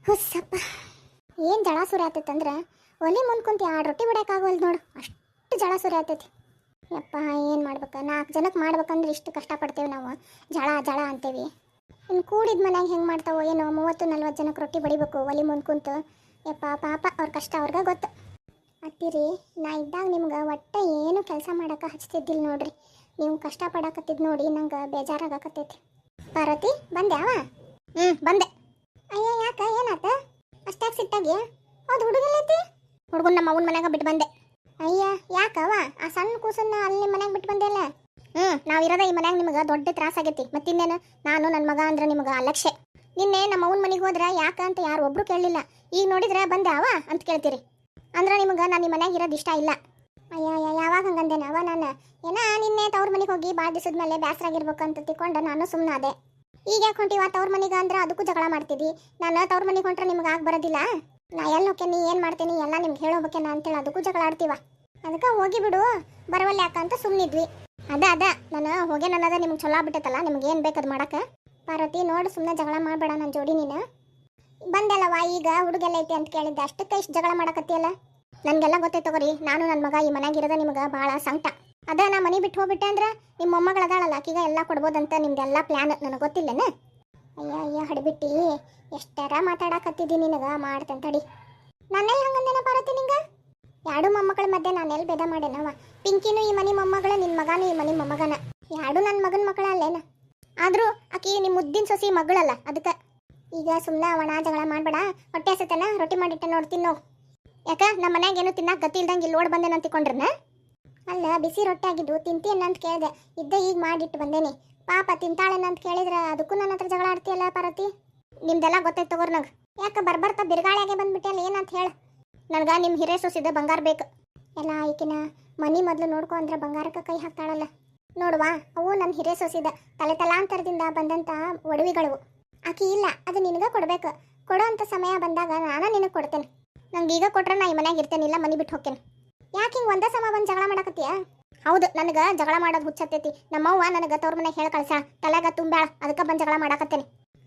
ಹುಸ್ಸಪ್ಪ ಏನು ಜಳ ಸುರಿ ಆತೈತಂದ್ರೆ ಒಲಿ ಮುಂದೆ ಕುಂತು 2 ರೊಟ್ಟಿ ಬಿಡೋಕ್ಕಾಗವಲ್ದು ನೋಡು, ಅಷ್ಟು ಜಳ ಸುರಿ ಆತೈತಿ. ಯಪ್ಪ ಏನು ಮಾಡ್ಬೇಕು, 4 ಜನಕ್ಕೆ ಮಾಡ್ಬೇಕಂದ್ರೆ ಇಷ್ಟು ಕಷ್ಟಪಡ್ತೇವೆ ನಾವು, ಜಳ ಜಳ ಅಂತೇವಿ. ಇನ್ನು ಕೂಡಿದ ಮನ್ಯಾಗ ಹೆಂಗೆ ಮಾಡ್ತಾವೋ ಏನೋ, 30-40 ಜನಕ್ಕೆ ರೊಟ್ಟಿ ಬಡಿಬೇಕು ಒಲಿ ಮುಂದೆ ಕುಂತು. ಯಪ್ಪ ಪಾಪ ಅವ್ರ ಕಷ್ಟ ಅವ್ರಿಗೆ ಗೊತ್ತು. ಅತ್ತಿರಿ, ನಾ ಇದ್ದಾಗ ನಿಮ್ಗೆ ಒಟ್ಟೆ ಏನು ಕೆಲಸ ಮಾಡೋಕೆ ಹಚ್ತಿದ್ದಿಲ್ಲ ನೋಡ್ರಿ. ನೀವು ಕಷ್ಟಪಡಕತ್ತಿದ್ದು ನೋಡಿ ನಂಗೆ ಬೇಜಾರಾಗಕತ್ತೈತಿ. ಪಾರ್ವತಿ ಬಂದ್ಯಾವ? ಬಂದೆ. ಅಯ್ಯ ಯಾಕೆ ಏನಾತ ಅಷ್ಟಾಗಿ ಸಿಟ್ಟಾಗಿ? ಹೌದು, ಹುಡುಗಲ್ಲೈತಿ? ಹುಡುಗನ ನಮ್ಮ ಅವನ ಮನ್ಯಾಗ ಬಿಟ್ಟು ಬಂದೆ. ಅಯ್ಯ ಯಾಕವ ಆ ಸಣ್ಣ ಕೂಸನ್ನ ಅಲ್ಲಿ ನಿಮ್ಮ ಮನ್ಯಾಗ ಬಿಟ್ಟು ಬಂದೆ ಅಲ್ಲ? ನಾವಿರೋದ ಈ ಮನ್ಯಾಗ ನಿಮಗೆ ದೊಡ್ಡ ತ್ರಾಸ ಆಗೈತಿ. ಮತ್ತಿನ್ನೇನು, ನಾನು ನನ್ನ ಮಗ ಅಂದ್ರೆ ನಿಮಗೆ ಅಲಕ್ಷ್ಯ. ನಿನ್ನೆ ನಮ್ಮ ಅವನ ಮನೆಗೆ ಹೋದ್ರೆ ಯಾಕ ಅಂತ ಯಾರು ಒಬ್ರು ಕೇಳಲಿಲ್ಲ. ಈಗ ನೋಡಿದ್ರೆ ಬಂದ್ಯಾವ ಅಂತ ಕೇಳ್ತೀರಿ. ಅಂದ್ರೆ ನಿಮಗೆ ನಾನು ನಿಮ್ಮ ಮನ್ಯಾಗ ಇರೋದು ಇಷ್ಟ ಇಲ್ಲ. ಅಯ್ಯ ಯಾವಾಗ ಹಂಗಂದೇನ ಅವ? ನಾನು ನಿನ್ನೆ ತವ್ರ ಮನೆಗೆ ಹೋಗಿ ಭಾಳ ದಿವಸದ ಮೇಲೆ ಬೇಸರಾಗಿರ್ಬೇಕು ಅಂತ ತಿಳ್ಕೊಂಡು ನಾನು ಸುಮ್ಮನೆ ಅದೇ. ಈಗ ಯಾಕೆ ಹೊಂಟಿವ ತವ್ರ ಮನೆಗೆ ಅಂದ್ರೆ ಅದಕ್ಕೂ ಜಗಳ ಮಾಡ್ತಿದ್ದಿ. ನಾನು ತವ್ರ ಮನೆಗೆ ಹೊಂಟ್ರೆ ನಿಮ್ಗೆ ಆಗಿ ಬರೋದಿಲ್ಲ. ನಾ ಎಲ್ಲಿ ಹೋಗ್ತೇನೆ ಏನು ಮಾಡ್ತೇನೆ ಎಲ್ಲ ನಿಮ್ಗೆ ಹೇಳೋಬೇಕೇನ ಅಂತೇಳಿ ಅದಕ್ಕೂ ಜಗಳ ಆಡ್ತೀವ. ಅದಕ್ಕೆ ಹೋಗಿ ಬಿಡು, ಬರವಲ್ಲ ಯಾಕಂತ ಸುಮ್ಮನಿದ್ವಿ. ಅದ ನಾನು ಹೋಗೇ ನನ್ನದ ನಿಮ್ಗೆ ಚಲೋ ಆಗ್ಬಿಟ್ಟೈತಲ್ಲ, ನಿಮ್ಗೆ ಏನು ಬೇಕದು ಮಾಡಕ್ಕೆ. ಪಾರ್ವತಿ ನೋಡು, ಸುಮ್ಮನೆ ಜಗಳ ಮಾಡಬೇಡ ನನ್ನ ಜೋಡಿ. ನೀನು ಬಂದಲ್ಲವಾ ಈಗ ಹುಡುಗೆಲ್ಲ ಐತಿ ಅಂತ ಕೇಳಿದ್ದೆ, ಅಷ್ಟಕ್ಕೆ ಇಷ್ಟು ಜಗಳ ಮಾಡಕತ್ತಿಯಲ್ಲ. ನನಗೆಲ್ಲ ಗೊತ್ತೈತೆ ತಗೋರಿ, ನಾನು ನನ್ನ ಮಗ ಈ ಮನ್ಯಾಗಿರೋದ ನಿಮ್ಗೆ ಭಾಳ ಸಂಕಟ. ಅದ ನಾ ಮನೆ ಬಿಟ್ಟು ಹೋಗ್ಬಿಟ್ಟೆ ಅಂದ್ರೆ ನಿಮ್ಮ ಮೊಮ್ಮಗಳು ಅದಾಳಲ್ಲ ಆಕಿಗ ಎಲ್ಲ ಕೊಡ್ಬೋದಂತ ನಿಮ್ದೆಲ್ಲ ಪ್ಲ್ಯಾನ್ ನನಗೆ ಗೊತ್ತಿಲ್ಲನ? ಅಯ್ಯ ಹಡಿಬಿಟ್ಟು ಎಷ್ಟರ ಮಾತಾಡಕತ್ತಿದ್ದೀನಿ ನಿನಗೆ, ಮಾಡ್ತೇನೆ ತಡಿ. ನಾನೆಲ್ಲ ಹಂಗಂದೇನ ಪಾರ್ವತಿ ನಿಂಗೆ? 2 ಮೊಮ್ಮಗಳ ಮಧ್ಯೆ ನಾನೆಲ್ಲಿ ಭೇದ ಮಾಡೇನವ? ಪಿಂಕಿನೂ ಈ ಮನೆ ಮೊಮ್ಮಗಳು, ನಿನ್ನ ಮಗನೂ ಈ ಮನೆ ಮೊಮ್ಮಗನ, 2 ನನ್ನ ಮಗನ ಮಕ್ಕಳ ಅಲ್ಲೇನ? ಆದರೂ ಆಕಿ ನಿಮ್ಮ ಮುದ್ದಿನ ಸೊಸಿ ಮಗಳಲ್ಲ. ಅದಕ್ಕೆ ಈಗ ಸುಮ್ಮನೆ ಅವಣ ಜಗಳ ಮಾಡಬೇಡ. ಹೊಟ್ಟೆ ಹಸತನ ರೊಟ್ಟಿ ಮಾಡಿಟ್ಟೆ ನೋಡ್ತೀನಿ ನೋವು. ಯಾಕ ನಮ್ಮ ಮನ್ಯಾಗ ಏನು ತಿನ್ನಕ್ಕೆ ಗತಿ ಇಲ್ದಂಗೆ ಇಲ್ಲಿ ಓಡ್ ಬಂದೇನ ಅಂತಿಕೊಂಡ್ರನ? ಅಲ್ಲ, ಬಿಸಿ ರೊಟ್ಟಿ ಆಗಿದ್ದು ತಿಂತೀನ ಅಂತ ಕೇಳಿದೆ, ಇದ್ದೆ ಈಗ ಮಾಡಿಟ್ಟು ಬಂದೇನಿ. ಪಾಪ ತಿಂತಾಳೇನ ಅಂತ ಕೇಳಿದ್ರೆ ಅದಕ್ಕೂ ನನ್ನ ಹತ್ರ ಜಗಳ ಆಡ್ತೀಯಲ್ಲ ಪಾರ್ವತಿ. ನಿಮ್ದೆಲ್ಲ ಗೊತ್ತೈತೆ ತಗೋರ್ ನಂಗೆ. ಯಾಕೆ ಬರ್ಬರ್ತಾ ಬಿರುಗಾಳಿಯಾಗೆ ಬಂದ್ಬಿಟ್ಟೆಲ್ಲ ಏನಂತ ಹೇಳ. ನನಗೆ ನಿಮ್ಮ ಹಿರೇ ಸೊಸಿದ ಬಂಗಾರ ಬೇಕು. ಎಲ್ಲ ಈಕಿನ ಮನಿ ಮೊದಲು ನೋಡ್ಕೊ ಅಂದ್ರೆ ಬಂಗಾರಕ್ಕೆ ಕೈ ಹಾಕ್ತಾಳಲ್ಲ. ನೋಡುವ, ಅವು ನನ್ನ ಹಿರೇ ಸೊಸಿದ ತಲಾಂತರದಿಂದ ಬಂದಂಥ ಒಡವಿಗಳವು. ಆಕಿ ಇಲ್ಲ, ಅದು ನಿನಗೆ ಕೊಡ್ಬೇಕು. ಕೊಡೋ ಅಂಥ ಸಮಯ ಬಂದಾಗ ನಾನು ನಿನಗೆ ಕೊಡ್ತೇನೆ. ನಂಗೆ ಈಗ ಕೊಟ್ರೆ ನಾ ಈ ಮನ್ಯಾಗ ಇರ್ತೇನಿಲ್ಲ, ಮನೆ ಬಿಟ್ಟು ಹೋಗ್ತೇನೆ. ಯಾಕೆ ಹಿಂಗೆ ಒಂದೇ ಸಮ ಬಂದು ಜಗಳ ಮಾಡಕತ್ತೀಯ? ಹೌದು, ನನಗೆ ಜಗಳ ಮಾಡೋದು ಹುಚ್ಚತ್ತೈತಿ. ನಮ್ಮವ್ವ ನನಗೆ ತವ್ರ ಮನೆಗೆ ಹೇಳಿ ಕಳ್ಸ, ತಲೆಗ ತುಂಬ್ಯಾಳ, ಅದಕ್ಕೆ ಬಂದು ಜಗಳ ಮಾಡಕತ್ತೇನೆ.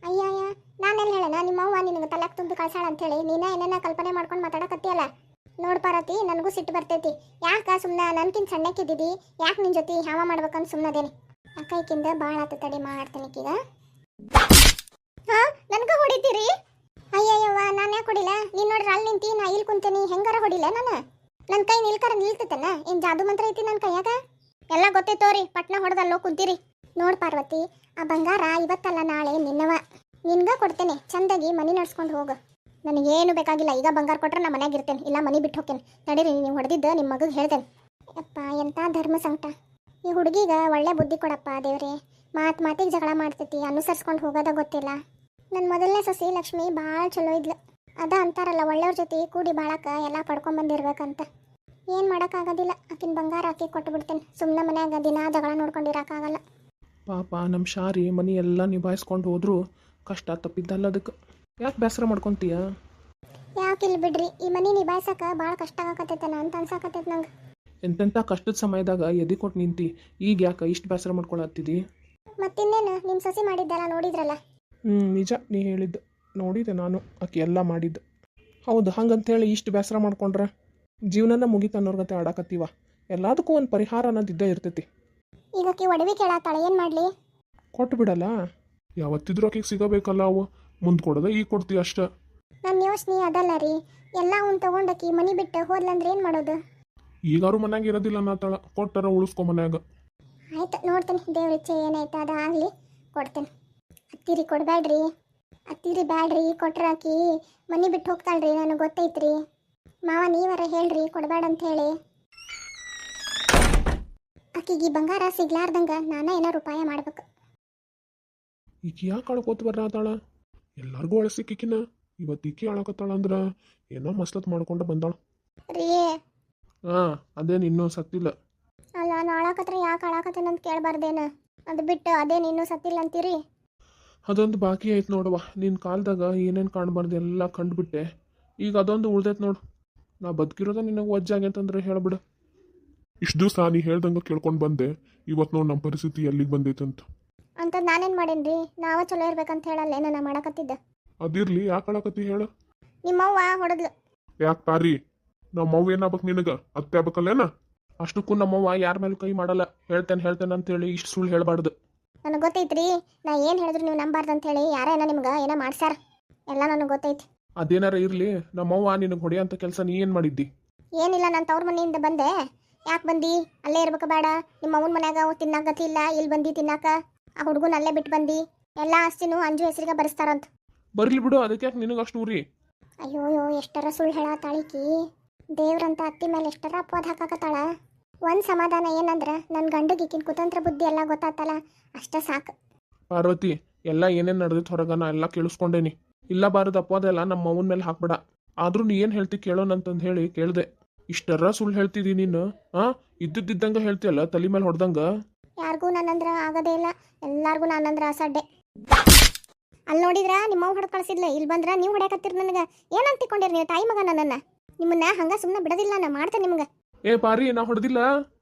ಅಯ್ಯಯ್ಯ, ನಾನೆಲ್ಲ ಹೇಳೇನ ನಿಮ್ಮವ್ವ ನಿನಗೆ ತಲೆಗೆ ತುಂಬಿ ಕಳ್ಸಾಳ ಅಂತೇಳಿ? ನೀನೇ ಏನೇನ ಕಲ್ಪನೆ ಮಾಡ್ಕೊಂಡು ಮಾತಾಡಕತ್ತೀಯಲ್ಲ. ನೋಡ್ ಪಾರ್ವತಿ, ನನಗೂ ಸಿಟ್ಟು ಬರ್ತೈತಿ. ಯಾಕೆ ಸುಮ್ಮನೆ ನನ್ಕಿಂತ ಸಣ್ಣಕ್ಕಿದ್ದಿದ್ದಿ, ಯಾಕೆ ನಿನ್ನ ಜೊತೆ ಹಾವ ಮಾಡ್ಬೇಕಂತ ಸುಮ್ಮನದೇನಿ. ಅಕ್ಕೈಕಿಂದ ಭಾಳ ಆತ ತಡಿ, ಮಾಡ್ತೇನೆ ಈಗ. ನನಗೆ ಹೊಡಿತೀರಿ? ಅಯ್ಯಯ್ಯವ್ವ, ನಾನು ಯಾಕೆ ಹೊಡಿಲ್ಲ? ನೀನು ನೋಡ್ರಿ ಅಲ್ಲಿ ನಿಂತಿ, ನಾ ಇಲ್ಲಿ ಕುಂತೇನಿ, ಹೆಂಗಾರ ಹೊಡಿಲ್ಲ ನಾನು? ನನ್ನ ಕೈ ನಿಲ್ಕರ ನಿಲ್ತೈತನ? ಏನು ಜಾದು ಮಂತ್ರ ಐತಿ ನನ್ನ ಕೈಯಾಗ? ಎಲ್ಲ ಗೊತ್ತೈತೋರಿ, ಪಟ್ನ ಹೊಡೆದಲ್ಲೋ ಕುಂತೀರಿ. ನೋಡ್ ಪಾರ್ವತಿ, ಆ ಬಂಗಾರ ಇವತ್ತಲ್ಲ ನಾಳೆ ನಿನ್ನವ. ನಿನ್ಗ ಕೊಡ್ತೇನೆ, ಚಂದಾಗಿ ಮನೆ ನಡ್ಸ್ಕೊಂಡು ಹೋಗು. ನನಗೇನು ಬೇಕಾಗಿಲ್ಲ, ಈಗ ಬಂಗಾರ ಕೊಟ್ರೆ ನಾ ಮನ್ಯಾಗ ಇರ್ತೇನೆ, ಇಲ್ಲ ಮನೆ ಬಿಟ್ಟು ಹೋಗ್ತೇನೆ. ನಡೀರಿ, ನೀವು ಹೊಡೆದಿದ್ದು ನಿಮ್ಮ ಮಗಗೆ ಹೇಳ್ತೇನೆ. ಯಪ್ಪ, ಎಂಥ ಧರ್ಮ ಸಂಕಟ. ಈ ಹುಡುಗಿಗ ಒಳ್ಳೆ ಬುದ್ಧಿ ಕೊಡಪ್ಪ ದೇವ್ರೆ. ಮಾತಿಗೆ ಜಗಳ ಮಾಡ್ತೈತಿ, ಅನುಸರಿಸ್ಕೊಂಡು ಹೋಗೋದ ಗೊತ್ತಿಲ್ಲ. ನನ್ನ ಮೊದಲನೇ ಸೊಸಿ ಲಕ್ಷ್ಮಿ ಭಾಳ ಚಲೋ ಇದ್ಲು. ಅದ ಅಂತಾರಲ್ಲ, ಒಳ್ಳೆಯವ್ರ ಜೊತೆ ಕೂಡಿ ಬಾಳಕ ಎಲ್ಲ ಪಡ್ಕೊಂಬಂದಿರ್ಬೇಕಂತ. ಏನು ಮಾಡೋಕ್ಕಾಗೋದಿಲ್ಲ, ಆಕಿನ ಬಂಗಾರ ಆಕಿ ಕೊಟ್ಟು ಬಿಡ್ತೇನೆ. ಸುಮ್ಮನೆ ಮನ್ಯಾಗ ದಿನ ಜಗಳ ನೋಡ್ಕೊಂಡಿರೋಕ್ಕಾಗಲ್ಲ. ಪಾಪ ನಮ್ಮ ಶಾರಿ ಮನೆ ಎಲ್ಲ ನಿಭಾಯಿಸ್ಕೊಂಡು ಹೋದ್ರು ಕಷ್ಟ ತಪ್ಪಿದ್ದಲ್ಲ. ಅದಕ್ಕೆ ಯಾಕೆ ಬೇಸರ ಮಾಡ್ಕೊತೀಯ? ಯಾಕಿಲ್ಲ ಬಿಡ್ರಿ, ಈ ಮನೆ ನಿಭಾಯಿಸಕ ಭಾಳ ಕಷ್ಟ ಆಗಕತ್ತೈತನ ಅಂತ ಅನ್ಸಕತ್ತೈತೆ ನಂಗೆ. ಎಂತೆಂಥ ಕಷ್ಟದ ಸಮಯದಾಗ ಎದೆ ಕೊಟ್ಟು ನಿಂತಿ, ಈಗ ಯಾಕೆ ಇಷ್ಟು ಬೇಸರ ಮಾಡ್ಕೊಳತ್ತಿದಿ? ಮತ್ತಿನ್ನೇನು, ನಿಮ್ಮ ಸೊಸಿ ಮಾಡಿದ್ದೆಲ್ಲ ನೋಡಿದ್ರಲ್ಲ. ನಿಜ, ನೀ ಹೇಳಿದ್ದು ನೋಡಿದೆ ನಾನು, ಆಕೆ ಎಲ್ಲ ಮಾಡಿದ್ದು. ಹೌದು, ಹಂಗಂತೇಳಿ ಇಷ್ಟು ಬೇಸರ ಮಾಡ್ಕೊಂಡ್ರೆ ಜೀವನನ ಮುಗಿತನ್ನೋರ್ಗತೆ ಆಡಕತ್ತೀವ. ಎಲ್ಲದಕ್ಕೂ ಒಂದು ಪರಿಹಾರ ಅನ್ನೋದಿದ್ದೇ ಇರ್ತೈತಿ. ಈಗ ಆಕಿ ಒಡವೆ ಕೇಳತ್ತಾಳೆ, ಏನು ಮಾಡಲಿ? ಕೊಟ್ಟು ಬಿಡಲ್ಲ. ಯಾವತ್ತಿದ್ರೂ ಆಕೆಗೆ ಸಿಗಬೇಕಲ್ಲ, ಅವು ಮುಂದೆ ಕೊಡೋದ ಈಗ ಕೊಡ್ತೀವಿ ಅಷ್ಟೇ. ನನ್ನ ಯೋಚನೆ ಅದಲ್ಲ ರೀ, ಎಲ್ಲ ಅವ್ನು ತೊಗೊಂಡಾಕಿ ಮನೆ ಬಿಟ್ಟು ಹೋದ್ಲಂದ್ರೆ ಏನು ಮಾಡೋದು? ಈಗಾರು ಮನ್ಯಾಗ ಇರೋದಿಲ್ಲ ಅನ್ನತ್ತಾಳ, ಕೊಟ್ಟರ ಉಳಿಸ್ಕೊ ಮನ್ಯಾಗ. ಆಯ್ತು, ನೋಡ್ತೇನೆ, ದೇವ್ರ ಇಚ್ಛೆ ಏನೈತೆ ಅದು ಆಗಲಿ, ಕೊಡ್ತೇನೆ. ಅತ್ತಿರಿ ಕೊಡಬೇಡ್ರಿ, ಅತ್ತಿರಿ ಬ್ಯಾಡ್ರಿ, ಕೊಟ್ರೆ ಆಕಿ ಮನೆ ಬಿಟ್ಟು ಹೋಗ್ತಾಳ್ರಿ, ನನಗೆ ಗೊತ್ತೈತ್ರಿ. ಮಾವ ನೀವರ ಹೇಳ್ರಿ ಕೊಡಬೇಡ ಅಂತ ಹೇಳಿ. ಆಕಿಗೆ ಬಂಗಾರ ಸಿಗ್ಲಾರ್ದಂಗೆ ನಾನೇ ಏನಾರು ಉಪಾಯ ಮಾಡ್ಬೇಕು. ಈಕಿ ಯಾಕೆ ಅಳ್ಕೋತ ಬರತ್ತಾಳ? ಎಲ್ಲಾರ್ಗೂ ಅಳಸಿಕ್ಕಿನ ಇವತ್ತು ಈಕಿ ಅಳಕತ್ತಾಳ ಅಂದ್ರೆ ಏನೋ ಮಸ್ಲತ್ ಮಾಡ್ಕೊಂಡು ಬಂದಾಳ. ರೀ ಅದೇನು ಇನ್ನೂ ಸತ್ತಿಲ್ಲ. ಅಲ್ಲ, ನಾಳಕತ್ರ ಯಾಕೆ ಅಳಾಕತ್ತೇನೆ ಅಂತ ಕೇಳಬಾರ್ದೇನು? ಅದು ಬಿಟ್ಟು ಅದೇನು ಇನ್ನೂ ಸತ್ತಿಲ್ಲ ಅಂತೀರಿ? ಅದೊಂದು ಬಾಕಿ ಐತೆ ನೋಡುವ. ನಿನ್ನ ಕಾಲದಾಗ ಏನೇನು ಕಾಣಬಾರ್ದು ಎಲ್ಲ ಕಂಡುಬಿಟ್ಟೆ. ಈಗ ಅದೊಂದು ಉಳ್ದೈತೆ ನೋಡು. ನಾ ಬದುಕಿರೋದ ನಿನಗೆ ವಜ್ಜಾಗೈತಂದ್ರೆ ಹೇಳ್ಬಿಡು. ಇಷ್ಟು ದಿವಸ ನೀ ಹೇಳ್ದಂಗೆ ಕೇಳ್ಕೊಂಡು ಬಂದೆ, ಇವತ್ತು ನೋಡಿ ನಮ್ಮ ಪರಿಸ್ಥಿತಿ ಎಲ್ಲಿಗೆ ಬಂದೈತಂತ. ಅಂಥದ್ದು ನಾನೇನು ಮಾಡೇನ್ರಿ? ನಾವ ಚಲೋ ಇರ್ಬೇಕಂತ ಹೇಳಲ್ಲ ಏನೋ ನಾ ಮಾಡಕತ್ತಿದ್ದೆ. ಅದಿರ್ಲಿ ಯಾಕೆ ಅಳಕತ್ತಿ ಹೇಳು. ನಿಮ್ಮವ್ವ ಹೊಡೆದ್ಲು. ಯಾಕೆ ಪಾರಿ ನಮ್ಮ ಅವ್ವ ಏನಾಗ್ಬೇಕು ನಿನಗ ಅತ್ತೆ ಆಗ್ಬೇಕಲ್ಲೇನ? ಅಷ್ಟಕ್ಕೂ ನಮ್ಮವ್ವ ಯಾರ ಮೇಲೆ ಕೈ ಮಾಡಲ್ಲ. ಹೇಳ್ತೇನೆ ಅಂತೇಳಿ ಇಷ್ಟು ಸುಳ್ಳು ಹೇಳಬಾರ್ದು. ನನಗೆ ಗೊತ್ತೈತ್ರಿ, ನಾ ಏನು ಹೇಳಿದ್ರು ನೀವು ನಂಬಾರ್ದು ಅಂತೇಳಿ ಯಾರೇನ ನಿಮ್ಗೆ ಏನೋ ಮಾಡ್ಸಾರ, ಎಲ್ಲ ನನಗೆ ಗೊತ್ತೈತಿ. ಅದೇನಾರ ಇರ್ಲಿ, ನಮ್ಮವ್ವ ನಿನಗೆ ಹೊಡೆಯಂಥ ಕೆಲಸ ನೀ ಏನು ಮಾಡಿದ್ದಿ? ಏನಿಲ್ಲ, ನಾನು ತವ್ರ ಮನೆಯಿಂದ ಬಂದೆ. ಯಾಕೆ ಬಂದು ಅಲ್ಲೇ ಇರ್ಬೇಕು ಬೇಡ? ನಿಮ್ಮ ಅವನ ಮನ್ಯಾಗ ತಿನ್ನಾಕ ಗತಿ ಇಲ್ಲ, ಇಲ್ಲಿ ಬಂದು ತಿನ್ನಾಕ. ಆ ಹುಡುಗನ ಅಲ್ಲೇ ಬಿಟ್ಟು ಬಂದು ಎಲ್ಲ ಆಸ್ತಿನೂ ಅಂಜು ಹೆಸರಿಗೆ ಬರೆಸ್ತಾರಂತ. ಬರ್ಲಿ ಬಿಡು, ಅದಕ್ಕೆ ಯಾಕೆ ನಿನಗೆ ಅಷ್ಟು ಊರಿ? ಅಯ್ಯೋ ಎಷ್ಟರ ಸುಳ್ಳು ಹೇಳತ್ತಾಳಿಕಿ. ದೇವ್ರಂತ ಅತ್ತಿ ಮೇಲೆ ಎಷ್ಟರ ಅಪವಾದ ಹಾಕಾಕತ್ತಾಳ. ಒಂದು ಸಮಾಧಾನ ಏನಂದ್ರೆ ನನ್ನ ಗಂಡಗಿಕ್ಕಿನ ಕುತಂತ್ರ ಬುದ್ಧಿ ಎಲ್ಲ ಗೊತ್ತಾತಲ್ಲ, ಅಷ್ಟೇ ಸಾಕು. ಪಾರ್ವತಿ, ಎಲ್ಲ ಏನೇನು ನಡೆದಿತ್ತು ಹೊರಗ ನಾ ಎಲ್ಲ ಕೇಳಿಸ್ಕೊಂಡೇನಿ. ಇಲ್ಲ ಬಾರದ ಅಪವಾದ ನಮ್ಮ ಅವನ ಮೇಲೆ ಹಾಕ್ಬೇಡ. ಆದ್ರೂ ನೀ ಏನು ಹೇಳ್ತಿ ಕೇಳೋಣಂತಂದು ಹೇಳಿ ಕೇಳಿದೆ. ಇಷ್ಟರ ಸುಳ್ಳು ಹೇಳ್ತಿದಿ ನೀನು? ಇದ್ದಿದ್ದಂಗೆ ಹೇಳ್ತೀಯಲ್ಲ, ತಲೆ ಮೇಲೆ ಹೊಡೆದಂಗ. ಯಾರಿಗೂ ನನ್ನಂದ್ರ ಆಗದೇ ಇಲ್ಲ, ಎಲ್ಲಾರ್ಗೂ ನಾನಂದ್ರ ಅಸಡ್ಡೆ. ಅಲ್ಲಿ ನೋಡಿದ್ರ ನಿಮ್ಮವ್ ಹೊಡೆದು ಕಳಿಸಿದ್ಲ, ಇಲ್ಲಿ ಬಂದ್ರ ನೀವು ಹೊಡ್ಯಾಕತ್ತೀರಿ ನನಗೆ. ಏನಂತ ತಿಳ್ಕೊಂಡಿರಿ ನೀವು ತಾಯಿ ಮಗ ನನ್ನನ್ನು? ನಿಮ್ಮನ್ನ ಹಂಗ ಸುಮ್ಮನೆ ಬಿಡೋದಿಲ್ಲ, ನಾ ಮಾಡ್ತೇನೆ ನಿಮ್ಗೆ. ಏ ಪಾರಿ, ನಾ ಹೊಡೆದಿಲ್ಲ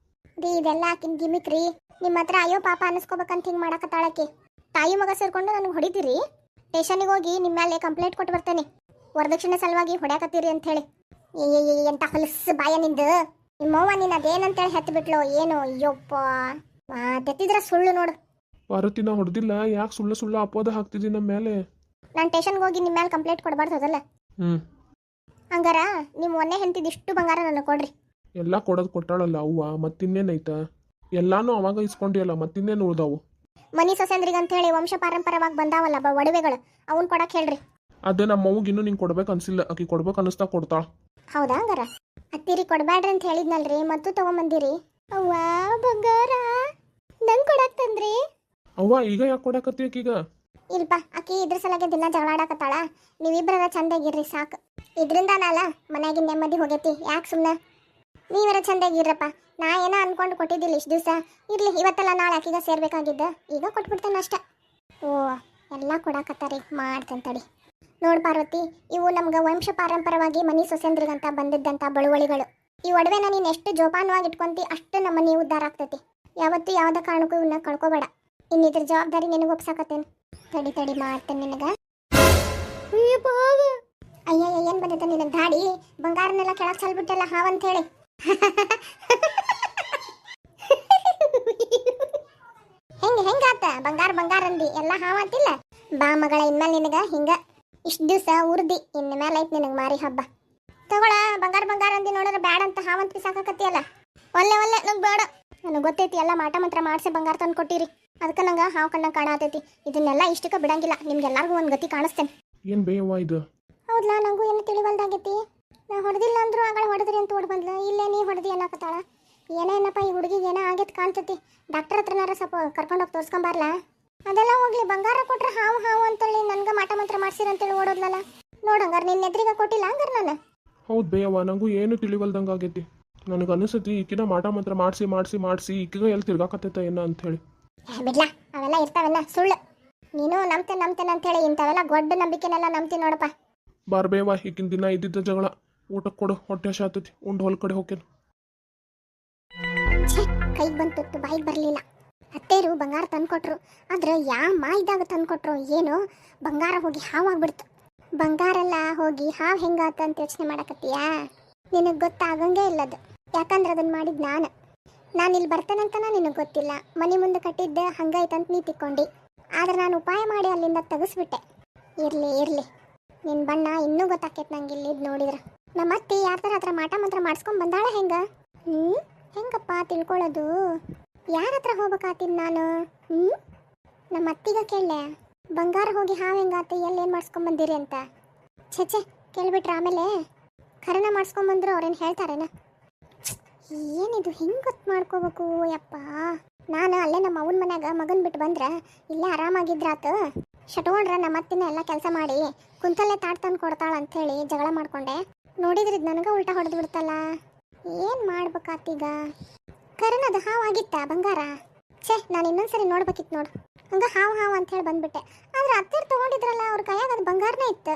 ರೀ. ಇದೆಲ್ಲ ಆಕಿನ ಗಿಮಿಕ್ ರೀ. ನಿಮ್ಮ ಹತ್ರ ಅಯ್ಯೋ ಪಾಪ ಅನಿಸ್ಕೋಬೇಕಂತ ಹಿಂಗೆ ಮಾಡಕತ್ತಾಳಕ್ಕೆ. ತಾಯಿ ಮಗ ಸೇರ್ಕೊಂಡು ನನಗೆ ಹೊಡಿತೀರಿ? ಸ್ಟೇಷನಿಗೆ ಹೋಗಿ ನಿಮ್ಮ ಮೇಲೆ ಕಂಪ್ಲೇಂಟ್ ಕೊಟ್ಟು ಬರ್ತೇನೆ, ವರದಕ್ಷಿಣೆ ಸಲುವಾಗಿ ಹೊಡ್ಯಾಕತ್ತೀರಿ ಅಂತ ಹೇಳಿ. ಎಂತ ಹೊಲಸು ಬಾಯ ನಿಂದು. ನಿಮ್ಮವ್ವ ನೀನು ಅದೇನಂತೇಳಿ ಹೆತ್ತು ಬಿಟ್ಲು ಏನು? ಅಯ್ಯಪ್ಪ, ತೆತ್ತಿದ್ರ ಸುಳ್ಳು ನೋಡು. ಪಾರ್ವತಿ, ನಾ ಹೊಡೆದಿಲ್ಲ. ಯಾಕೆ ಸುಳ್ಳು ಅಪವಾದ ಹಾಕ್ತಿದ್ದಿ ನಮ್ಮ ಮೇಲೆ? ನಾನು ಸ್ಟೇಷನ್ಗೆ ಹೋಗಿ ನಿಮ್ಮ ಮೇಲೆ ಕಂಪ್ಲೇಂಟ್ ಕೊಡಬಾರ್ದು ಅದಲ್ಲ? ಹಂಗಾರ ನೀವು ಮೊನ್ನೆ ಹೆಂತಿದಿಷ್ಟು ಬಂಗಾರ ನನಗೆ ಕೊಡ್ರಿ. ಎಲ್ಲ ಕೊಡೋದು ಕೊಟ್ಟಾಳಲ್ಲ ಅವ್ವ, ಮತ್ತಿನ್ನೇನೈತ? ಎಲ್ಲಾನು ಅವಾಗ ಇಸ್ಕೊಂಡಿಯಲ್ಲ, ಮತ್ತಿನ್ನೇನು ಉಳ್ದಾವು? ಮನಿ ಸೊಸೆಂದ್ರಿಗೆ ಅಂತ ಹೇಳಿ ವಂಶ ಪಾರಂಪರವಾಗಿ ಬಂದಾವಲ್ಲ ಒಡವೆಗಳು, ಅವನ್ ಕೊಡಕ್ ಹೇಳ್ರಿ. ಅದೇ ನಮ್ಮ ಅವ್ಗೆ ಇನ್ನೂ ನಿಂಗೆ ಕೊಡ್ಬೇಕು ಅನ್ಸಿಲ್ಲ, ಆಕಿ ಕೊಡ್ಬೇಕು ಅನಿಸ್ತಾ ಕೊಡ್ತಾಳ. ಹೌದಾ? ಹಂಗಾರ ಅತ್ತಿರಿ ಕೊಡಬೇಡ್ರಿ ಅಂತ ಹೇಳಿದ್ನಲ್ರಿ, ಮತ್ತು ತಗೊಂಬಂದಿರಿ. ಅವ್ವ ಬಂಗಾರ ನಂಗೆ ಕೊಡಕ್ ತಂದ್ರಿ? ಅವ್ವ ಈಗ ಯಾಕೆ ಕೊಡಕತ್ತಿ ಆಕೀಗ? ಇಲ್ಪ, ಆಕಿ ಇದ್ರ ಸಲಾಗೆ ದಿನ ಜಗಳ ಆಡಕತ್ತಾಳ. ನೀವಿಬ್ಬರ ಚಂದಾಗಿರ್ರಿ ಸಾಕು. ಇದ್ರಿಂದ ನಾಲ ಮನ್ಯಾಗಿನ ನೆಮ್ಮದಿ ಹೋಗೈತಿ. ಯಾಕೆ ಸುಮ್ಮನೆ ನೀವರ ಚಂದಾಗಿರ್ರಪ್ಪ. ನಾ ಏನೋ ಅನ್ಕೊಂಡು ಕೊಟ್ಟಿದ್ದಿಲ್ಲ ಇಷ್ಟು ದಿವಸ. ಇರ್ಲಿ, ಇವತ್ತೆಲ್ಲ ನಾಳೆ ಆಕಿಗ ಸೇರ್ಬೇಕಾಗಿದ್ದ, ಈಗ ಕೊಟ್ಬಿಡ್ತೇನೆ ಅಷ್ಟ. ಓ, ಎಲ್ಲ ಕೊಡಾಕತ್ತಾರಿ, ಮಾಡ್ತೇನೆ ತಡಿ. ನೋಡ್ ಪಾರ್ವತಿ, ಇವು ನಮ್ಗೆ ವಂಶ ಪಾರಂಪರವಾಗಿ ಮನಿ ಸೊಸೆಂದ್ರಿಗಂತ ಬಂದಿದ್ದಂಥ ಬಳುವಳಿಗಳು. ಈ ಒಡವೆನ ನೀನು ಎಷ್ಟು ಜೋಪಾನವಾಗಿ ಇಟ್ಕೊಂತಿ, ಅಷ್ಟು ನಮ್ಮ ಮನೆ ಉದ್ಧಾರ ಆಗ್ತೈತಿ. ಯಾವತ್ತೂ ಯಾವುದೇ ಕಾರಣಕ್ಕೂ ಇವನ್ನ ಕಳ್ಕೊಬೇಡ. ಇನ್ನಿದ್ರ ಜವಾಬ್ದಾರಿ ನಿನಗೆ ಒಪ್ಸಾಕತ್ತೇನೆ. ತಡಿ ಮಾಡ್ತೇನೆ ನಿನಗೆ. ಅಯ್ಯ, ಏನು ಬಂದೈತೆ ನಿನಗೆ ಗಾಡಿ? ಬಂಗಾರನೆಲ್ಲ ಕೆಳಗೆ ಚಲ್ಬಿಟ್ಟೆಲ್ಲ ಹಾವಂತ ಹೇಳಿ. ಹೆಂಗಾತ? ಬಂಗಾರ ಅಂದಿ, ಎಲ್ಲ ಹಾವಂತಿಲ್ಲ. ಬಾ ಮಗಳ, ಇನ್ಮೇಲೆ ನಿನಗ ಹಿಂಗ ಇಷ್ಟು ದಿವಸ ಉರ್ದಿ, ಇನ್ನ ಮೇಲೆ ಐತಿ ನಿನಗೆ ಮಾರಿ ಹಬ್ಬ. ತಗೊಳ, ಬಂಗಾರ ಅಂದಿ ನೋಡಿದ್ರೆ ಬ್ಯಾಡ ಅಂತ ಹಾವಂತ ಸಾಕಾಕತ್ತಿಯಲ್ಲ. ಒಲ್ಲೆ ನಂಗೆ ಬೇಡ. ನನಗೆ ಗೊತ್ತೈತಿ ಎಲ್ಲ ಮಾಟ ಮಂತ್ರ ಮಾಡಿಸಿ ಬಂಗಾರ ತಂದು ಕೊಟ್ಟಿರಿ. ಅದಕ್ಕೆ ನಂಗೆ ಹಾವು ಕಣ್ಣಂಗೆ ಕಾಣತೈತಿ. ಇದನ್ನೆಲ್ಲ ಇಷ್ಟಕ್ಕೆ ಬಿಡಂಗಿಲ್ಲ. ನಿಮ್ಗೆಲ್ಲರಿಗೂ ಒಂದು ಗತಿ ಕಾಣಿಸ್ತೇನೆ. ಏನು ಬೇಯವ್ವ ಇದು? ಹೌದಲ್ಲ, ನಂಗೂ ಏನು ತಿಳಿವಲ್ದಾಗೈತಿ. ನಾ ಹೊಡೆದಿಲ್ಲ ಅಂದ್ರು ಆಗಳ ಹೊಡೆದ್ರಿ ಅಂತ ಓಡ್ ಬಂದ್ಲ. ಇಲ್ಲೇ ನೀ ಹೊಡೆದಿ ಅನ್ನಕತ್ತಾಳ. ಏನೇನಪ್ಪ ಈ ಹುಡುಗಿಗೆ ಏನೋ ಆಗೈತೆ ಕಾಣ್ತೈತಿ. ಡಾಕ್ಟರ್ ಹತ್ರನಾರ ಸ್ವಲ್ಪ ಕರ್ಕೊಂಡೋಗಿ ತೋರಿಸ್ಕೊಂಬಾರ್ಲ. ಅದೆಲ್ಲ ಹೋಗ್ಲಿ, ಬಂಗಾರ ಕೊಟ್ರೆ ಹಾವು ಅಂತೇಳಿ ನನ್ಗೆ ಮಾಟ ಮಂತ್ರ ಮಾಡ್ಸಿರಂತೇಳಿ ಓಡೋದ್ಲಲ್ಲ. ನೋಡಂಗಾರ ನಿನ್ನ ಎದ್ರಿಗೆ ಕೊಟ್ಟಿಲ್ಲ ಹಂಗಾರ ನಾನು. ಹೌದು ಬೇಯವ್ವ, ನಂಗೂ ಏನು ತಿಳಿವಲ್ದಂಗೆ ಆಗೈತಿ. ನನಗೆ ಅನಿಸತಿ ಈಕಿನ ಮಾಟ ಮಂತ್ರ ಮಾಡಿಸಿ ಈಕಿಗ ಎಲ್ಲಿ ತಿರ್ಗಾಕತ್ತೈತ ಏನೋ ಅಂಥೇಳಿ. ಬಿಡ್ಲ, ಅವೆಲ್ಲ ಇರ್ತಾವೆಲ್ಲ ಸುಳ್ಳು. ನೀನು ನಂಬ್ತೇನೆ ಅಂತೇಳಿ ಇಂಥವೆಲ್ಲ ಗೊಡ್ಡ ನಂಬಿಕೆನೆಲ್ಲ ನಂಬ್ತೀನಿ ನೋಡಪ್ಪ. ಬಾರ್ಬೇವ, ಈಗಿನ ದಿನ ಇದ್ದಿದ್ದ ಜಗಳ. ಊಟಕ್ಕೆ ಕೊಡು, ಹೊಟ್ಟೆ ಹಸಿ ಆತೈತಿ. ಉಂಡು ಹೊಲ ಕಡೆ ಹೋಗ್ತೇನೆ. ಕೈಗೆ ಬಂತು, ಬಾಯಿಗೆ ಬರಲಿಲ್ಲ. ಅತ್ತೇರು ಬಂಗಾರ ತಂದ್ಕೊಟ್ರು. ಆದ್ರೆ ಇದ್ದಾಗ ತಂದ್ಕೊಟ್ರು ಏನು, ಬಂಗಾರ ಹೋಗಿ ಹಾವಾಗ್ಬಿಡ್ತು. ಬಂಗಾರೆಲ್ಲ ಹೋಗಿ ಹಾವು ಹೆಂಗಾತ ಅಂತ ಯೋಚನೆ ಮಾಡಕತ್ತೀಯಾ? ನಿನಗೆ ಗೊತ್ತಾಗಂಗೆ ಇಲ್ಲದು. ಯಾಕಂದ್ರೆ ಅದನ್ನ ಮಾಡಿದ್ ನಾನು ಇಲ್ಲಿ ಬರ್ತೇನಂತನ ನಿನಗೆ ಗೊತ್ತಿಲ್ಲ. ಮನೆ ಮುಂದೆ ಕಟ್ಟಿದ್ದೆ ಹಂಗೈತಂತ ನೀ ತಿಕ್ಕೊಂಡಿ. ಆದ್ರೆ ನಾನು ಉಪಾಯ ಮಾಡಿ ಅಲ್ಲಿಂದ ತೆಗಿಸ್ಬಿಟ್ಟೆ. ಇರ್ಲಿ ನಿನ್ನ ಬಣ್ಣ ಇನ್ನೂ ಗೊತ್ತಾಕೈತೆ ನಂಗೆ ಇಲ್ಲಿದ್ದು ನೋಡಿದ್ರೆ. ನಮ್ಮ ಅತ್ತಿ ಯಾರ ಥರ ಹತ್ರ ಮಾಟ ಮಂತ್ರ ಮಾಡಿಸ್ಕೊಂಡು ಬಂದಾಳ ಹೆಂಗ? ಹೆಂಗಪ್ಪ ತಿಳ್ಕೊಳ್ಳೋದು? ಯಾರ ಹತ್ರ ಹೋಗ್ಬೇಕಾತೀನಿ ನಾನು? ನಮ್ಮ ಅತ್ತಿಗ ಕೇಳಲೆ, ಬಂಗಾರ ಹೋಗಿ ಹಾವು ಹೆಂಗಾತ, ಎಲ್ಲೇನು ಮಾಡಿಸ್ಕೊಂಬಂದಿರಿ ಅಂತ. ಛೆ ಕೇಳ್ಬಿಟ್ರೆ ಆಮೇಲೆ ಖರನ ಮಾಡಿಸ್ಕೊಂಬಂದ್ರು ಅವ್ರೇನು ಹೇಳ್ತಾರೇನ? ಏನಿದು ಹಿಂಗೆ ಗೊತ್ತು ಮಾಡ್ಕೋಬೇಕು ಯಪ್ಪ. ನಾನು ಅಲ್ಲೇ ನಮ್ಮ ಅವನ ಮನ್ಯಾಗ ಮಗನ್ ಬಿಟ್ಟು ಬಂದ್ರೆ ಇಲ್ಲೇ ಆರಾಮಾಗಿದ್ರಾತು. ಶಟ್ಕೊಂಡ್ರೆ ನಮ್ಮ ಅತ್ತಿನ ಎಲ್ಲ ಕೆಲಸ ಮಾಡಿ ಕುಂತಲ್ಲೇ ತಾಟ್ ತಂದು ಕೊಡ್ತಾಳ ಅಂಥೇಳಿ ಜಗಳ ಮಾಡ್ಕೊಂಡೆ. ನೋಡಿದ್ರಿದ್ ನನಗೆ ಉಲ್ಟಾ ಹೊಡೆದು ಬಿಡ್ತಲ್ಲ. ಏನು ಮಾಡ್ಬೇಕಾತೀಗ? ಕರನದು ಹಾವು ಆಗಿತ್ತ ಬಂಗಾರ? ನಾನು ಇನ್ನೊಂದ್ಸರಿ ನೋಡ್ಬೇಕಿತ್ತು ನೋಡು. ಹಂಗೆ ಹಾವು ಅಂಥೇಳಿ ಬಂದ್ಬಿಟ್ಟೆ. ಆದ್ರೆ ಅತ್ತೆರು ತೊಗೊಂಡಿದ್ರಲ್ಲ, ಅವ್ರ ಕೈಯಾಗ ಅದು ಬಂಗಾರನೇ ಇತ್ತು.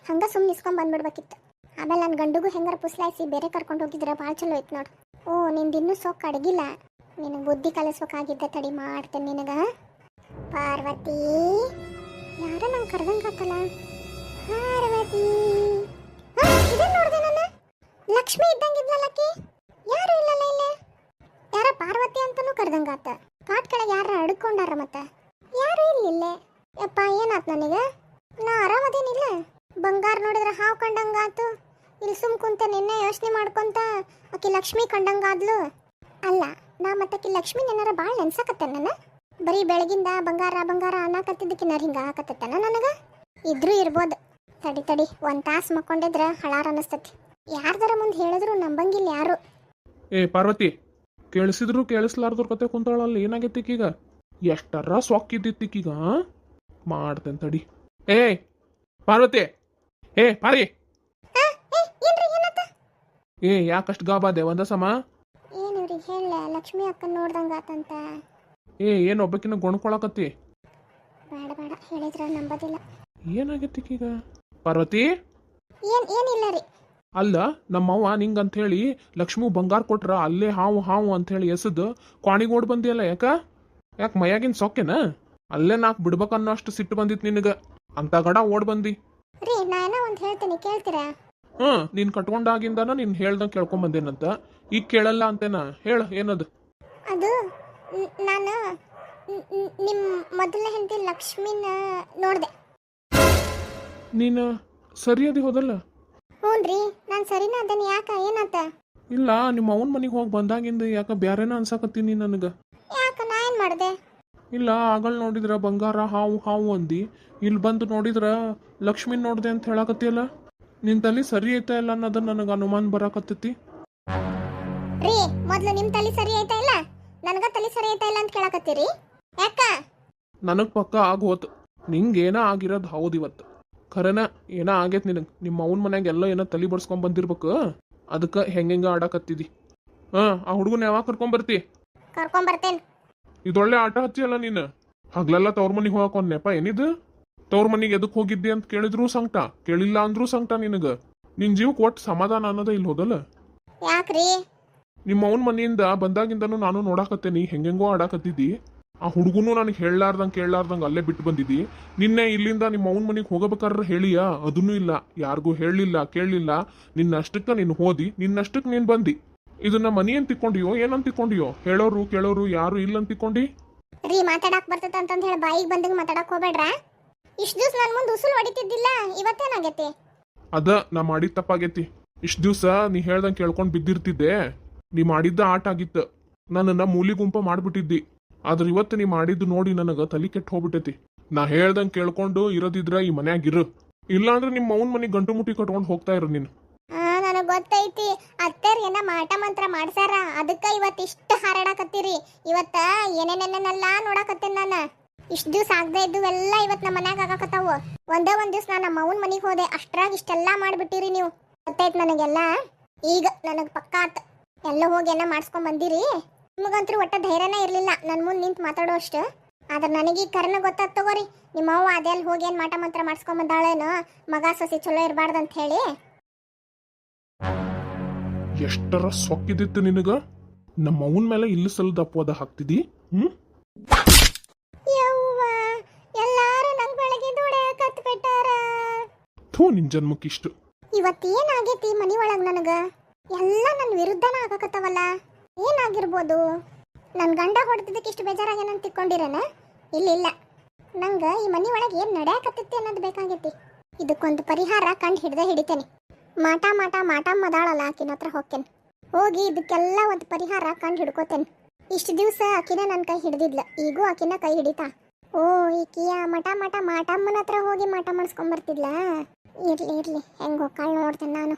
ಹಂಗೆ ಸುಮ್ಮನೆ ಇಸ್ಕೊಂಡ್ ಬಂದ್ಬಿಡ್ಬೇಕಿತ್ತು. ಆಮೇಲೆ ನನ್ನ ಗಂಡುಗೂ ಹೆಂಗಾರ ಪುಸ್ಲಾಯಿಸಿ ಬೇರೆ ಕರ್ಕೊಂಡು ಹೋಗಿದ್ರೆ ಭಾಳ ಚಲೋ ಇತ್ತು ನೋಡು. ಓ, ನಿಂದಿನ್ನೂ ಸೊಕ್ಕ ಅಡಗಿಲ್ಲ. ನಿನಗೆ ಬುದ್ಧಿ ಕಲಿಸ್ಬೇಕಾಗಿದ್ದೆ. ತಡಿ ಮಾಡ್ತೇನೆ ನಿನಗೆ. ಪಾರ್ವತಿ, ಯಾರೋ ನಂಗೆ ಕರೆದಂಗಾತಲ್ಲ. ಪಾರ್ವತಿ ಇದನ್ನ ನೋಡ್ದೆ ನಾನು. ಲಕ್ಷ್ಮಿ ಇದ್ದಂಗಿದ್ಲಲ್ಲಕ್ಕಿ. ಯಾರು ಇಲ್ಲಲ್ಲ ಇಲ್ಲೇ. ಯಾರ ಪಾರ್ವತಿ ಅಂತನೂ ಕರ್ದಂಗಾತ. ಕಾಟ್ ಕೆಳಗೆ ಯಾರ ಅಡ್ಕೊಂಡಾರ ಮತ್ತೆ. ಯಾರು ಇಲ್ಲಿಲ್ಲೇ. ಯಪ್ಪ ಏನಾತ್ ನನಗೆ. ನಾ ಆರಾಮದೇನಿಲ್ಲ. ಬಂಗಾರ ನೋಡಿದ್ರೆ ಹಾವು ಕಂಡಂಗಾತು. ಇಲ್ಲಿ ಸುಮ್ ಕುಂತ ನಿನ್ನೆ ಯೋಚನೆ ಮಾಡ್ಕೊಂತ ಆಕಿ ಲಕ್ಷ್ಮಿ ಕಂಡಂಗಾದ್ಲು. ಅಲ್ಲ ನಾ ಮತ್ತಕಿ ಲಕ್ಷ್ಮಿ ಏನಾರ ಭಾಳ ನೆನ್ಸಕತ್ತೆ ನನ್ನ. ಬರೀ ಬೆಳಗಿಂದ ಬಂಗಾರ ಬಂಗಾರ ಅನ್ನಕತ್ತಿದ್ದಕ್ಕಿನ್ನ ಹಿಂಗ ಹಾಕತ್ತನ ನನಗ. ಇದ್ರೂ ಇರ್ಬೋದು. ತಡಿ ತಡಿ ಒಂದ್ ತಾಸು ಮಕ್ಕೊಂಡಿದ್ರ ಹಳಾರ ಅನಿಸ್ತತಿ. ಯಾರ್ದಾರ ಮುಂದೆ ಹೇಳಿದ್ರು ನಂಬಂಗಿಲ್ಲ ಯಾರು. ಏ ಪಾರ್ವತಿ, ಕೇಳಿಸಿದ್ರು ಕೇಳಿಸ್ಲಾರ್ದ್ರ ಕತೆ ಕುಂತಾಳಲ್ಲ, ಏನಾಗೈತಿಕೀಗ? ಎಷ್ಟರ ಸೊಕ್ಕಿದ್ದಿತ್ತಿಕೀಗ ಮಾಡ್ತೇನೆ ತಡಿ. ಏ ಪಾರ್ವತಿ, ಏ ಪಾರಿ, ಏ ಯಾಕಷ್ಟು ಗಾಬಾದೆ ಒಂದ ಸಮ? ಏನಿವ್ರಿಗೆ ಹೇಳ ಲಕ್ಷ್ಮಿ ಅಕ್ಕ ನೋಡ್ದಂಗಾತಂತ. ಏನು ಒಬ್ಬಕಿನ ಗೊಣ್ಕೊಳಕತ್ತಿ? ಬೇಡ ಬೇಡ ಹೇಳಿದ್ರ ನಂಬದಿಲ್ಲ. ಏನಾಗೈತಿಕೀಗ? ಪಾರ್ವತಿ, ಏನಿಲ್ಲ ರೀ. ಅಲ್ಲ ನಮ್ಮವ್ವ ನಿಂಗಂತ ಹೇಳಿ ಲಕ್ಷ್ಮಿ ಬಂಗಾರ ಕೊಟ್ರ ಅಲ್ಲೇ ಹಾವು ಹಾವು ಅಂತ ಹೇಳಿ ಎಸದ್ ಕ್ವಾಣಿಗೆ ಓಡ್ ಬಂದಿಯಲ್ಲ, ಯಾಕ ಮೈಯಾಗಿನ ಸೊಕ್ಕೆನ? ಅಲ್ಲೇ ನಾಕ್ ಬಿಡ್ಬೇಕನ್ನೋ ಅಷ್ಟು ಸಿಟ್ಟು ಬಂದಿತ್ತು ನಿನಗ, ಅಂತ ಗಡ ಓಡ್ ಬಂದಿ. ರೀ ನಾ ಏನೋ ಒಂದು ಹೇಳ್ತೀನಿ ಕೇಳ್ತೀರಾ? ನೀನ್ ಕಟ್ಕೊಂಡಾಗಿಂದಾನ ನೀನ್ ಹೇಳ್ದಂಗೆ ಕೇಳ್ಕೊಂಡ್ ಬಂದೇನಂತ. ಈಗ ಕೇಳಲ್ಲ ಅಂತೇನ? ಹೇಳ ಏನದು? ಅದು ನಾನು ನಿಮ್ಮ ಮೊದಲ ಹೆಂಡತಿ ಲಕ್ಷ್ಮಿನ ನೋಡಿದೆ. ನೀನು ಸರಿಯಾದಿ ಹೋದಲ್ಲ? ಹ್ಞೂನ್ರಿ ನಾನು ಸರಿನ ಅದನ್ನ. ಯಾಕ ಏನಾತ? ಇಲ್ಲ, ನಿಮ್ಮ ಅವನ ಮನೆಗೆ ಹೋಗಿ ಬಂದಾಗಿಂದ ಯಾಕ ಬ್ಯಾರೇನ ಅನ್ಸಾಕತ್ತೀನಿ ನನಗ. ಯಾಕ ನಾ ಏನು ಮಾಡಿದೆ? ಇಲ್ಲ, ಆಗಳ್ ನೋಡಿದ್ರ ಬಂಗಾರ ಹಾವು ಹಾವು ಅಂದಿ, ಇಲ್ಲಿ ಬಂದು ನೋಡಿದ್ರ ಲಕ್ಷ್ಮಿ ನೋಡ್ದೆ ಅಂತ ಹೇಳಕತ್ತಿಯಲ್ಲ. ನಿನ್ ತಲೆ ಸರಿ ಐತಾ ಇಲ್ಲ ಅನ್ನೋದನ್ನ ನನಗೆ ಅನುಮಾನ ಬರಾಕತ್ತೈತಿ. ರೀ ಮೊದಲು ನಿಮ್ಮ ತಲೆ ಸರಿ ಐತಾ ಇಲ್ಲ, ನನಗ ತಲೆ ಸರಿ ಐತಾ ಇಲ್ಲ ಅಂತ ಕೇಳಕತ್ತೀರಿ? ಯಾಕ? ನನಗ್ ಪಕ್ಕ ಆಗೋತು. ನಿಂಗೇನ ಆಗಿರೋದು ಹೌದು ಇವತ್ತು. ಖರೇನ ಏನ ಆಗೈತ್ ನಿನಗೆ. ನಿಮ್ಮ ಅವನ ಮನ್ಯಾಗ ಎಲ್ಲ ಏನೋ ತಲೆ ಬಡ್ಸ್ಕೊಂಡ್ ಬಂದಿರ್ಬೇಕು, ಅದಕ್ಕೆ ಹೆಂಗ ಆಡಕತ್ತಿದಿ. ಆ ಹುಡುಗನ ಯಾವಾಗ ಕರ್ಕೊಂಬರ್ತಿ? ಕರ್ಕೊಂಬರ್ತೇನೆ. ಇದೊಳ್ಳೆ ಆಟ ಹಚ್ಚಿಯಲ್ಲ ನೀನು. ಹಗ್ಲೆಲ್ಲ ತವ್ರ ಮನಿಗೆ ಹೋಗಕೊಂಡ್ ನೆಪ ಏನಿದು? ತವ್ರ ಮನಿಗೆ ಎದಕ್ ಹೋಗಿದ್ದಿ ಅಂತ ಕೇಳಿದ್ರು ಸಂಕಟ, ಕೇಳಿಲ್ಲ ಅಂದ್ರೂ ಸಂಕಟ ನಿನಗ. ನಿನ್ ಜೀವಕ್ಕೆ ಒಟ್ಟು ಸಮಾಧಾನ ಅನ್ನೋದ ಇಲ್ಲಿ ಹೋದಲ್ಲ. ಯಾಕ್ರಿ? ನಿಮ್ಮ ಅವನ ಮನೆಯಿಂದ ಬಂದಾಗಿಂದನೂ ನಾನು ನೋಡಾಕತ್ತೇನಿ ಹೆಂಗೆಂಗೋ ಆಡಾಕತ್ತಿದ್ದಿ. ಆ ಹುಡುಗನು ನನಗೆ ಹೇಳಲಾರ್ದಂಗೆ ಕೇಳಲಾರ್ದಂಗೆ ಅಲ್ಲೇ ಬಿಟ್ಟು ಬಂದಿದ್ದಿ. ನಿನ್ನೆ ಇಲ್ಲಿಂದ ನಿಮ್ಮ ಅವನ ಮನೆಗೆ ಹೋಗಬೇಕಾದ್ರೆ ಹೇಳಿಯಾ? ಅದನ್ನೂ ಇಲ್ಲ, ಯಾರಿಗೂ ಹೇಳಲಿಲ್ಲ ಕೇಳಲಿಲ್ಲ. ನಿನ್ನಷ್ಟಕ್ಕೆ ನೀನು ಹೋದಿ, ನಿನ್ನಷ್ಟಕ್ಕೆ ನೀನು ಬಂದಿ. ಇದನ್ನ ಮನಿ ಅಂತ ತಿಕ್ಕೊಂಡಿಯೋ ಏನಂತ ತಿಕ್ಕೊಂಡಿಯೋ? ಹೇಳೋರು ಕೇಳೋರು ಯಾರು ಇಲ್ಲ ಅಂತ ತಿಕ್ಕೊಂಡಿ? ರೀ ಮಾತಾಡಕ್ ಬರ್ತದ ಅಂತಂದ ಹೇಳಿ ಬಾಯಿಗೆ ಬಂದಂಗ ಮಾತಾಡಕ್ ಹೋಗ್ಬೇಡ್ರ. ಇಷ್ಟು ದಿವ್ಸ ನನ್ನ ಮುಂದೆ ಉಸುಲು ಹೊಡಿತಿದ್ದಿಲ್ಲ, ಇವತ್ತೇನಾಗೈತಿ? ಅದ ನಾ ಮಾಡಿದ ತಪ್ಪಾಗೈತಿ. ಇಷ್ಟು ದಿವ್ಸ ನೀ ಹೇಳ್ದಂಗೆ ಕೇಳ್ಕೊಂಡು ಬಿದ್ದಿರ್ತಿದ್ದೆ. ನೀ ಮಾಡಿದ್ದ ಆಟ ಆಗಿತ್ತು. ನನ್ನನ್ನ ಮೂಲಿ ಗುಂಪ ಮಾಡ್ಬಿಟ್ಟಿದ್ದಿ. ಆದ್ರೆ ಇವತ್ತು ನೀ ಮಾಡಿದ್ದು ನೋಡಿ ನನಗ ತಲೆ ಕೆಟ್ಟು ಹೋಗ್ಬಿಟ್ಟೈತಿ. ನಾ ಹೇಳ್ದಂಗೆ ಕೇಳ್ಕೊಂಡು ಇರೋದಿದ್ರ ಈ ಮನ್ಯಾಗಿರು, ಇಲ್ಲಾಂದ್ರೆ ನಿಮ್ಮ ಅವನ ಮನೆಗೆ ಗಂಟು ಮುಟ್ಟಿ ಕಟ್ಕೊಂಡು ಹೋಗ್ತಾ ಇರು ನೀನು. ನನಗ್ ಗೊತ್ತೈತಿ, ಅತ್ತೇರ್ ಏನ ಮಾಟ ಮಂತ್ರ ಮಾಡ್ಸಾರ, ಅದಕ್ಕ ಇವತ್ತು ಇಷ್ಟು ಹಾರಾಡಕತ್ತೀರಿ. ಇವತ್ತ ಏನೇನೆಲ್ಲ ನೋಡಕತ್ತೇನೆ ನಾನು. ಇಷ್ಟು ದಿವ್ಸ ಆಗದೆ ಇದ್ದುವೆಲ್ಲ ಇವತ್ತು ನಮ್ಮ ಮನ್ಯಾಗ ಆಗಾಕತ್ತಾವು. ಒಂದೇ ಒಂದ್ ದಿವ್ಸ ನಾನು ನಮ್ಮ ಅವನ ಮನೆಗೆ ಹೋದೆ, ಅಷ್ಟ್ರಾಗ ಇಷ್ಟೆಲ್ಲ ಮಾಡ್ಬಿಟ್ಟಿರಿ ನೀವು. ಗೊತ್ತೈತಿ ನನಗೆಲ್ಲ. ಈಗ ನನಗ್ ಪಕ್ಕ ಆತ. ಎಲ್ಲ ಹೋಗಿ ಏನ ಮಾಡಿಸ್ಕೊಂಡ್ ಬಂದಿರಿ. ನಿಮಗಂತೂ ಒಟ್ಟ ಧೈರ್ಯನೇ ಇರ್ಲಿಲ್ಲ ನನ್ನ ಮುಂದೆ ನಿಂತು ಮಾತಾಡೋ ಅಷ್ಟು. ಆದ್ರೆ ನನಗೆ ಈ ಕರೆನ ಗೊತ್ತಾತ್ ತಗೋರಿ. ನಿಮ್ಮ ಅವ್ವ ಅದೆಲ್ಲ ಹೋಗಿ ಏನು ಮಾಟ ಮಂತ್ರ ಮಾಡಿಸ್ಕೊಂಡ್ ಬಂದಾಳೇನೋ, ಮಗ ಸೊಸಿ ಚಲೋ ಇರಬಾರ್ದಂತ ಹೇಳಿ. ಎಷ್ಟರ ಸೊಕ್ಕಿದಿತ್ತು ನಿನಗ? ನಮ್ಮ ಅವನ ಮೇಲೆ ಇಲ್ಲ ಸಲದ ಅಪವಾದ ಹಾಕ್ತಿದಿ. ಯವ್ವ ಎಲ್ಲಾರು ನಂಗೆ ಬೆಳಗ್ಗೆ ದುಡೆ ಕತ್ ಬಿಟ್ಟಾರ. ಥೂ ನಿನ್ ಜನ್ಮಕ್ಕಿಷ್ಟು. ಇವತ್ತೇನಾಗೈತಿ ಮನಿ ಒಳಗೆ ನನಗ? ಎಲ್ಲ ನನ್ನ ವಿರುದ್ಧನ ಆಗಕತ್ತವಲ್ಲ. ಏನಾಗಿರ್ಬೋದು? ನನ್ನ ಗಂಡ ಹೊಡೆದಿದ್ದಕ್ಕೆ ಇಷ್ಟು ಬೇಜಾರಾಗೇನಂತ ತಿಕ್ಕೊಂಡಿರೇನ? ಇಲ್ಲ, ನಂಗೆ ಈ ಮನಿ ಒಳಗೆ ಏನು ನಡೆಯಕತ್ತೈತಿ ಅನ್ನೋದು ಬೇಕಾಗೈತಿ. ಇದಕ್ಕೊಂದು ಪರಿಹಾರ ಕಂಡು ಹಿಡಿತೇನೆ. ಮಾಟ ಮದಾಳಲ್ಲ, ಆಕಿನ ಹತ್ರ ಹೋಗ್ತೇನೆ. ಹೋಗಿ ಇದಕ್ಕೆಲ್ಲ ಒಂದು ಪರಿಹಾರ ಕಂಡು ಹಿಡ್ಕೋತೇನೆ. ಇಷ್ಟು ದಿವಸ ಆಕಿನ ನನ್ನ ಕೈ ಹಿಡ್ದಿದ್ಲ, ಈಗೂ ಆಕಿನ ಕೈ ಹಿಡಿತಾ. ಓ ಈಕಿಯ ಮಾಟಮ್ಮನ ಹತ್ರ ಹೋಗಿ ಮಾಟ ಮಾಡಿಸ್ಕೊಂಬರ್ತಿದ್ಲ. ಇರ್ಲಿ ಹೆಂಗೆ ಹೋಗ್ಕಾಳು ನೋಡ್ತೇನೆ ನಾನು.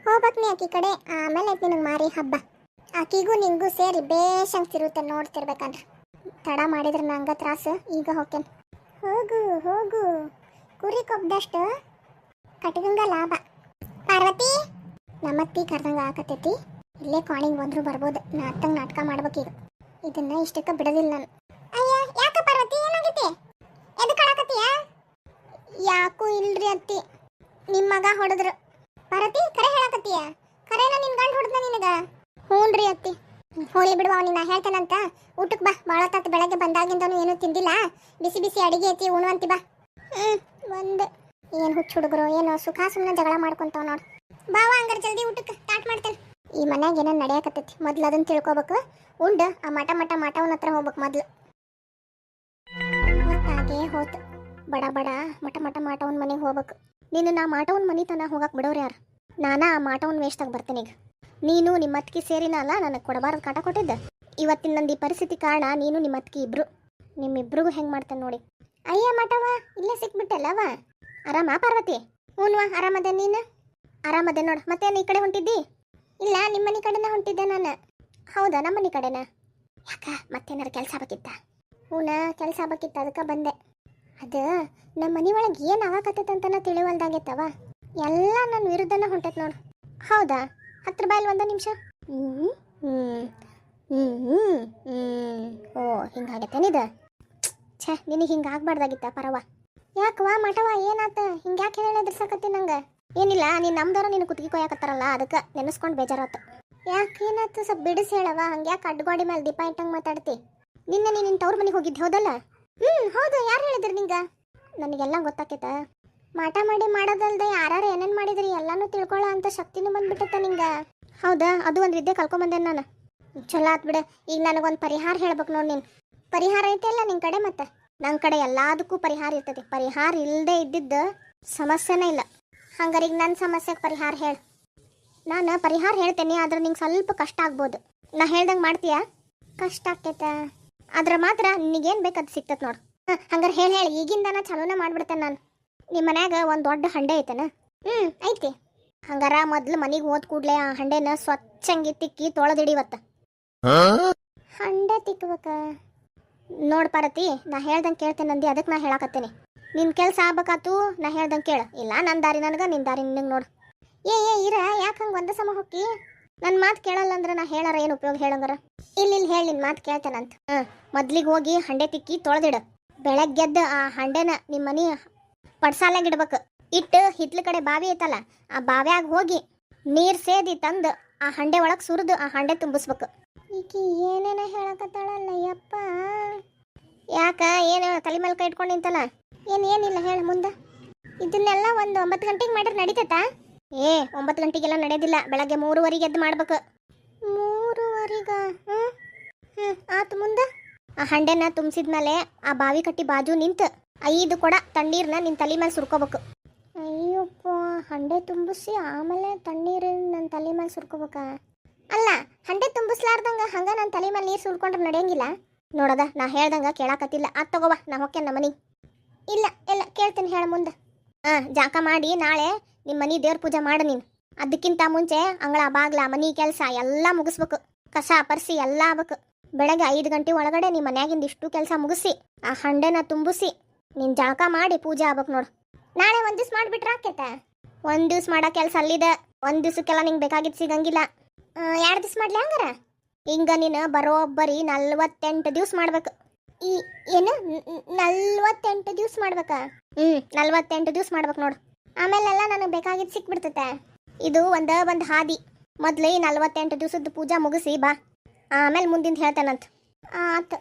ಹೋಗ್ಬೇಕ್ ಆಕಿ ಕಡೆ. ಆಮೇಲೆ ಐತಿ ನಿನಗೆ ಮಾರಿ ಹಬ್ಬ. ಆಕಿಗೂ ನಿಂಗೂ ಸೇರಿ ಬೇಷಂಗ್ತಿರುತ್ತೆ ನೋಡ್ತಿರ್ಬೇಕಂದ್ರೆ. ತಡ ಮಾಡಿದ್ರೆ ನಂಗೆ ತ್ರಾಸು. ಈಗ ಹೋಗ್ತೇನೆ. ಹೋಗು ಕುರಿ ಕೊಬ್ದಷ್ಟು ಕಟ್ಗಂಗ ಲಾಭ. ಪಾರ್ವತಿ ನಮ್ಮತ್ತಿ ಕರ್ದಂಗ ಆಕತೈತಿ. ಇಲ್ಲೇ ಕಾಣಿಗೆ ಬಂದ್ರು ಬರ್ಬೋದು. ನಾ ಅತ್ತಂಗೆ ನಾಟಕ ಮಾಡ್ಬೇಕೀಗ. ಇದನ್ನ ಇಷ್ಟಕ್ಕೆ ಬಿಡೋದಿಲ್ಲ ನಾನು. ಅಯ್ಯ ಯಾಕ ಪಾರ್ವತಿ ಏನಾಗೈತಿ? ಎದಕ್ಕೆ ಆಡಕತ್ತೀಯ? ಯಾಕೂ ಇಲ್ರಿ ಅತ್ತಿ, ನಿಮ್ಮ ಮಗ ಹೊಡೆದ್ರು. ಪಾರ್ವತಿ ಕರೆ ಹೇಳಕತ್ತೀಯ? ಕರೆನ ನಿನ್ ಗಂಡ ಹೊಡೆದ ನಿನಗ? ಹ್ಞೂನ್ರಿ ಅತ್ತಿ. ಹೋಲಿ ಬಿಡುವ, ನೀನು ಹೇಳ್ತೇನಂತ. ಊಟಕ್ಕೆ ಬಾ, ಭಾಳ ತಾತು ಬೆಳಗ್ಗೆ ಬಂದಾಗಿಂದನು ಏನೂ ತಿಂದಿಲ್ಲ. ಬಿಸಿ ಬಿಸಿ ಅಡಿಗೆ ಐತಿ, ಉಣ್ವಂತಿ ಬಾ. ಬಂದೆ. ಏನು ಹುಚ್ಚು ಹುಡುಗರು ಏನು ಸುಖ ಸುಮ್ಮನೆ ಜಗಳ ಮಾಡ್ಕೊಂತಾವ ನೋಡು. ಬಾವ ಹಂಗಾರೆ ಜಲ್ದಿ ಊಟಕ್ಕೆ ಸ್ಟಾರ್ಟ್ ಮಾಡ್ತೇನೆ. ಈ ಮನ್ಯಾಗ ಏನೇನು ನಡೆಯಕತ್ತೈತಿ ಮೊದ್ಲು ಅದನ್ನ ತಿಳ್ಕೊಬೇಕು. ಉಂಡ ಆ ಮಾಟವನ ಹತ್ರ ಹೋಗ್ಬೇಕು ಮೊದ್ಲು. ಹೊತ್ತಾಗೆ ಹೋತು ಬಡ ಬಡ ಮಾಟವನ್ ಮನೆಗೆ ಹೋಗ್ಬೇಕು. ನೀನು ನಾ ಮಾಟವನ್ ಮನೆ ತನ ಹೋಗಕ್ಕೆ ಬಿಡೋರು ಯಾರು? ನಾನಾ ಆ ಮಾಟವನ್ ವೇಷ್ಟಾಗಿ ಬರ್ತೀನಿ ಈಗ. ನೀನು ನಿಮ್ಮ ಅತ್ತಿಗೆ ಸೇರಿನ ಅಲ್ಲ ನನಗೆ ಕೊಡಬಾರ್ದು ಕಾಟ ಕೊಟ್ಟಿದ್ದೆ. ಇವತ್ತಿನ ನಂದು ಈ ಪರಿಸ್ಥಿತಿ ಕಾರಣ ನೀನು ನಿಮ್ಮ ಅತ್ತಿಗೆ ಇಬ್ರು. ನಿಮ್ಮಿಬ್ರಿಗೂ ಹೆಂಗೆ ಮಾಡ್ತೇನೆ ನೋಡಿ. ಅಯ್ಯ ಮಾಟವ ಇಲ್ಲೇ ಸಿಕ್ಬಿಟ್ಟಲ್ಲವ. ಆರಾಮ ಪಾರ್ವತಿ? ಹ್ಞೂನ್ವಾ ಆರಾಮದೆ. ನೀನು ಆರಾಮದೆ ನೋಡು. ಮತ್ತೇನು ಈ ಕಡೆ ಹೊಂಟಿದ್ದಿ? ಇಲ್ಲ ನಿಮ್ಮ ಮನೆ ಕಡೆನ ಹೊಂಟಿದ್ದೆ ನಾನು. ಹೌದಾ ನಮ್ಮ ಮನೆ ಕಡೆನ? ಯಾಕ ಮತ್ತೇನಾರು ಕೆಲಸ ಆಗ್ಬೇಕಿತ್ತ? ಹೂನ ಕೆಲಸ ಆಗ್ಬೇಕಿತ್ತ, ಅದಕ್ಕೆ ಬಂದೆ. ಅದು ನಮ್ಮ ಮನೆ ಒಳಗೆ ಏನು ಆಗಾಕತ್ತಂತನ ತಿಳಿವಲ್ದಾಗೈತವ. ಎಲ್ಲ ನನ್ನ ವಿರುದ್ಧನ ಹೊಂಟೈತೆ ನೋಡು. ಹೌದಾ? ಹತ್ರ ಬಾಯಲ್ಲಿ ಒಂದ ನಿಮಿಷ. ಓ ಹಿಂಗಾಗತ್ತೇನಿದ? ಛೇ ನಿನಗೆ ಹಿಂಗೆ ಆಗ್ಬಾರ್ದಾಗಿತ್ತ ಪರವ. ಯಾಕವಾ ಮಠವ ಏನಾತ? ಹಿಂಗೆ ಯಾಕೆ ಹೇಳಿ ಎದುರ್ಸಕತ್ತಿ ನಂಗೆ? ಏನಿಲ್ಲ, ನೀನು ನಮ್ದವ್ರ ನೀನು ಕುತ್ತಿಗೆ ಕೊಯ್ಯಾಕತ್ತಾರಲ್ಲ ಅದಕ್ಕೆ ನೆನೆಸ್ಕೊಂಡು ಬೇಜಾರಾತು. ಯಾಕೆ ಏನಾಯ್ತು? ಸ್ವಲ್ಪ ಬಿಡಿಸಿ ಹೇಳವ. ಹಂಗೆ ಯಾಕೆ ಅಡ್ಗೋಡಿ ಮೇಲೆ ದೀಪ ಇಟ್ಟಂಗೆ ಮಾತಾಡ್ತಿ? ನಿನ್ನೆ ನೀನು ತವ್ರ ಮನೆಗೆ ಹೋಗಿದ್ದೆ ಹೌದಲ್ಲ? ಹೌದು. ಯಾರು ಹೇಳಿದ್ರಿ ನಿಂಗೆ? ನನಗೆಲ್ಲ ಗೊತ್ತಾಕೈತ. ಮಾಟ ಮಾಡಿ ಮಾಡೋದಲ್ದೆ ಯಾರು ಏನೇನು ಮಾಡಿದ್ರಿ ಎಲ್ಲನೂ ತಿಳ್ಕೊಳ್ಳೋ ಅಂತ ಶಕ್ತಿನೂ ಬಂದ್ಬಿಟ್ಟೈತ ನಿಂಗೆ. ಹೌದಾ? ಅದು ಒಂದು ವಿದ್ಯೆ ಕಲ್ಕೊಂಬಂದೇನು ನಾನು. ಚಲೋ ಆತ್ ಬಿಡು. ಈಗ ನನಗೊಂದು ಪರಿಹಾರ ಹೇಳ್ಬೇಕು ನೋಡಿ. ನೀನು ಪರಿಹಾರ ಐತೆ ಅಲ್ಲ ನಿನ್ನ ಕಡೆ? ಮತ್ತೆ ನನ್ನ ಕಡೆ ಎಲ್ಲದಕ್ಕೂ ಪರಿಹಾರ ಇರ್ತದೆ. ಪರಿಹಾರ ಇಲ್ಲದೆ ಇದ್ದಿದ್ದು ಸಮಸ್ಯೆನೇ ಇಲ್ಲ. ಹಂಗಾರೆ ಈಗ ನನ್ನ ಸಮಸ್ಯೆಗೆ ಪರಿಹಾರ ಹೇಳು. ನಾನು ಪರಿಹಾರ ಹೇಳ್ತೇನೆ, ಆದ್ರೆ ನಿಂಗೆ ಸ್ವಲ್ಪ ಕಷ್ಟ ಆಗ್ಬೋದು. ನಾ ಹೇಳ್ದಂಗೆ ಮಾಡ್ತೀಯಾ? ಕಷ್ಟ ಆಕೈತ ಆದ್ರೆ ಮಾತ್ರ ನಿನಗೇನು ಬೇಕದು ಸಿಗ್ತದೆ ನೋಡು. ಹಂಗಾರೆ ಹೇಳಿ ಈಗಿಂದನ ಚಲೋನ ಮಾಡ್ಬಿಡ್ತೇನೆ ನಾನು. ನಿಮ್ಮ ಮನ್ಯಾಗ ಒಂದು ದೊಡ್ಡ ಹಂಡೆ ಐತೇನ? ಐತಿ. ಹಂಗಾರ ಮೊದ್ಲು ಮನೆಗೆ ಹೋದ ಕೂಡಲೇ ಆ ಹಂಡೆನ ಸ್ವಚ್ಛಂಗಿ ತಿಕ್ಕಿ ತೊಳೆದಿಡಿವತ್ತ. ಹಂಡೆ ತಿಕ್ಬೇಕ? ನೋಡ್ ಪಾರತಿ, ನಾ ಹೇಳ್ದಂಗೆ ಕೇಳ್ತೇನೆ ನಂದಿ, ಅದಕ್ಕೆ ನಾ ಹೇಳಾಕತ್ತೇನೆ. ನಿನ್ನ ಕೆಲಸ ಆಗ್ಬೇಕಾತು, ನಾ ಹೇಳ್ದಂಗೆ ಕೇಳು. ಇಲ್ಲ ನನ್ನ ದಾರಿ ನನಗೆ, ನಿನ್ನ ದಾರಿ ನಿನಗೆ ನೋಡು. ಏ ಇರ, ಯಾಕೆ ಹಂಗೆ ಒಂದೇ ಸಮ ಹೊಕ್ಕಿ? ನನ್ನ ಮಾತು ಕೇಳಲ್ಲ ಅಂದ್ರೆ ನಾ ಹೇಳಾರ ಏನು ಉಪಯೋಗ? ಹೇಳಂಗಾರ ಇಲ್ಲಿ ಹೇಳಿ, ನಿನ್ನ ಮಾತು ಕೇಳ್ತೇನಂತ. ಮೊದ್ಲಿಗೆ ಹೋಗಿ ಹಂಡೆ ತಿಕ್ಕಿ ತೊಳೆದಿಡು. ಬೆಳಗ್ಗೆದ್ದು ಆ ಹಂಡೆನ ನಿಮ್ಮ ಮನೆ ಪಡ್ಸಾಲಾಗ ಇಡ್ಬೇಕು. ಇಟ್ಟು ಹಿತ್ಲ ಕಡೆ ಬಾವಿ ಐತಲ್ಲ, ಆ ಬಾವ್ಯಾಗ ಹೋಗಿ ನೀರು ಸೇದಿ ತಂದು ಆ ಹಂಡೆ ಒಳಗೆ ಸುರಿದು ಆ ಹಂಡೆ ತುಂಬಿಸ್ಬೇಕು. ಈಕಿ ಏನೇನ ಹೇಳಕತ್ತಾಳಲ್ಲ ಯಪ್ಪ. ಯಾಕ ಏನು ತಲೆ ಮೇಲೆ ಕೈ ಇಟ್ಕೊಂಡು ನಿಂತಲ್ಲ? ಏನಿಲ್ಲ ಹೇಳ ಮುಂದೆ. ಇದನ್ನೆಲ್ಲ ಒಂದು 9 ಗಂಟೆಗೆ ಮಾಡ್ರೆ ನಡೀತೈತಾ? 9 ಗಂಟೆಗೆಲ್ಲ ನಡೆಯೋದಿಲ್ಲ. ಬೆಳಗ್ಗೆ 3:15 ಎದ್ದು ಮಾಡ್ಬೇಕು. 3:15? ಆತು ಮುಂದೆ. ಆ ಹಂಡೆನ ತುಂಬಿಸಿದ್ಮೇಲೆ ಆ ಬಾವಿ ಕಟ್ಟಿ ಬಾಜು ನಿಂತು 5 ಕೊಡ ತಣ್ಣೀರನ್ನ ನಿನ್ನ ತಲೆ ಮೇಲೆ ಸುರ್ಕೋಬೇಕು. ಅಯ್ಯಪ್ಪ, ಹಂಡೆ ತುಂಬಿಸಿ ಆಮೇಲೆ ತಣ್ಣೀರು ನನ್ನ ತಲೆ ಮೇಲೆ ಸುರ್ಕೋಬೇಕ? ಅಲ್ಲ, ಹಂಡೆ ತುಂಬಿಸ್ಲಾರ್ದಂಗ ಹಂಗ ನನ್ನ ತಲೆ ಮೇಲೆ ನೀರು ಸುರ್ಕೊಂಡ್ರೆ ನಡೆಯಂಗಿಲ್ಲ. ನೋಡದ, ನಾ ಹೇಳ್ದಂಗ ಕೇಳಾಕತ್ತಿಲ್ಲ. ಅದು ತಗೋವಾ, ನಾ ಹೊಕ್ಕೇನ ನಮ್ಮ ಮನೆಗೆ. ಇಲ್ಲ ಕೇಳ್ತೀನಿ, ಹೇಳ ಮುಂದೆ. ಜಾಕ ಮಾಡಿ ನಾಳೆ ನಿಮ್ಮ ಮನೆ ದೇವ್ರ ಪೂಜೆ ಮಾಡು ನೀನು. ಅದಕ್ಕಿಂತ ಮುಂಚೆ ಅಂಗಳ ಬಾಗ್ಲ ಮನೆ ಕೆಲಸ ಎಲ್ಲ ಮುಗಿಸ್ಬೇಕು. ಕಸ ಪರ್ಸಿ ಎಲ್ಲ ಆಗ್ಬೇಕು. ಬೆಳಗ್ಗೆ 5 ಗಂಟೆ ಒಳಗಡೆ ನಿಮ್ಮ ಮನ್ಯಾಗಿಂದ ಇಷ್ಟು ಕೆಲಸ ಮುಗಿಸಿ ಆ ಹಂಡೆನ ತುಂಬಿಸಿ ನೀನು ಜಾಕ ಮಾಡಿ ಪೂಜೆ ಆಗ್ಬೇಕು ನೋಡು. ನಾಳೆ 1 ದಿವ್ಸ ಮಾಡಿಬಿಟ್ರೆ ಆಕೈತ? 1 ದಿವ್ಸ ಮಾಡೋ ಕೆಲಸ ಅಲ್ಲಿದೆ. 1 ದಿವ್ಸಕ್ಕೆಲ್ಲ ನಿಂಗೆ ಬೇಕಾಗಿದ್ದು ಸಿಗಂಗಿಲ್ಲ. 2 ದಿವ್ಸ ಮಾಡ್ಲಿ ಹಂಗಾರ? ಹಿಂಗ ನೀನು ಬರೋಬ್ಬರಿ 48 ದಿವ್ಸ ಮಾಡ್ಬೇಕು. ಏನು 48 ದಿವ್ಸ ಮಾಡ್ಬೇಕಾ? 48 ದಿವ್ಸ ಮಾಡ್ಬೇಕು ನೋಡು. ಆಮೇಲೆಲ್ಲ ನನಗೆ ಬೇಕಾಗಿದ್ದು ಸಿಕ್ಬಿಡ್ತೈತೆ. ಇದು ಒಂದು ಹಾದಿ. ಮೊದಲೇ 48 ದಿವ್ಸದ ಪೂಜಾ ಮುಗಿಸಿ ಬಾ, ಆಮೇಲೆ ಮುಂದಿಂದು ಹೇಳ್ತೇನಂತ. ಆತು